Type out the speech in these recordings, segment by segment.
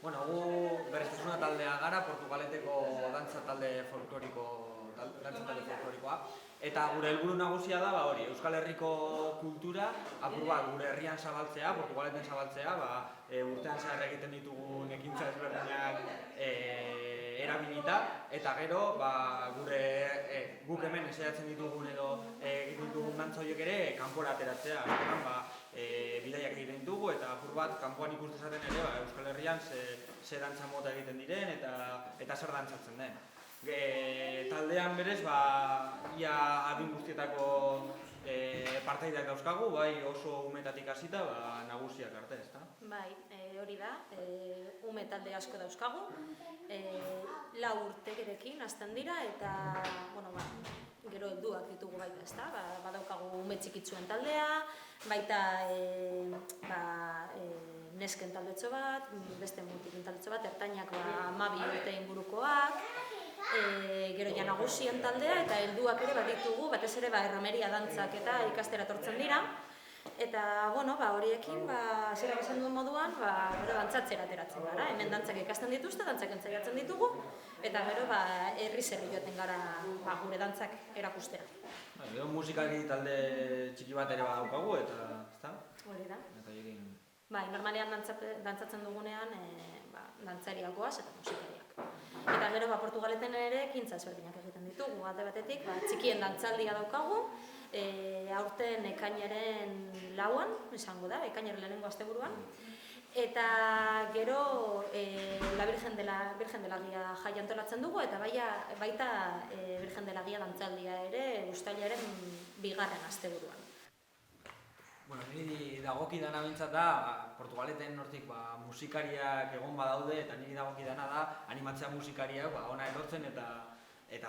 Bueno, gu bereztasuna taldea gara, Portugaleteko dantza talde folklorikoa. Eta gure helburu nagusia da, hori, Euskal Herriko kultura, apur bat, gure herrian zabaltzea, Portugaleten zabaltzea, urtean zehar egiten ditugun ekintza ezberdinak erabilita, eta gero, guk hemen esaiatzen ditugun edo egiten ditugun dantza horiek ere kanpora ateratzea. Bidaiak egiten ditugu eta apur bat kanpoan ikustezaten ere Euskal Herrian ze dantza mota egiten diren eta zer dantzatzen den. Taldean berez, ia adin guztietako partaideak dauzkagu, bai oso umetatik hasita nagusiak arte, ezta? Bai, hori da, ume talde asko dauzkagu, 4 urterekin hasten dira eta, gero helduak ditugu baita, ezta? Badaukagu ume txikitzuen taldea, baita nesken taldetxo bat, beste mutilen taldetxo bat, ertainak 12 urte ingurukoak, gero ja nagusien taldea eta helduak ere baditugu, batez ere erromeria dantzak eta ikastera etortzen dira. Eta, horiekin, zera esan duen moduan, gero dantzatzera ateratzen gara. Hemen dantzak ikasten dituzte, dantzak entzaiatzen ditugu, eta gero herri-zerri joaten gara gure dantzak erakustera. Gero musikari talde txiki bat ere badaukagu, eta, ezta? Hori da. Bai, normalean dantzatzen dugunean, dantzariak goaz eta musikariak. Eta gero, Portugaleten ere ekintza ezberdinak egiten ditugu. Alde batetik, txikien dantzaldia daukagu, aurten ekainaren 4an, izango da, ekainaren lehenengo asteburuan. Eta gero, la Virgen de la Guia jaia antolatzen dugu, eta baita Virgen de la Guia dantzaldia ere, uztailaren 2. asteburuan. Niri dagokidana bintzat da, Portugaleten hortik musikariak egon badaude, eta niri dagokidana da animatzea musikariak hona etortzen eta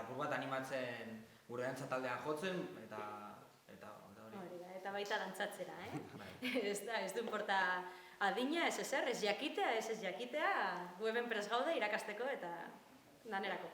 apur bat animatzen gure dantza taldean jotzen, eta hori. Eta baita dantzatzera, ez du inporta adina, ez ezer, ez jakitea, gu hemen prest gaude irakasteko eta danerako.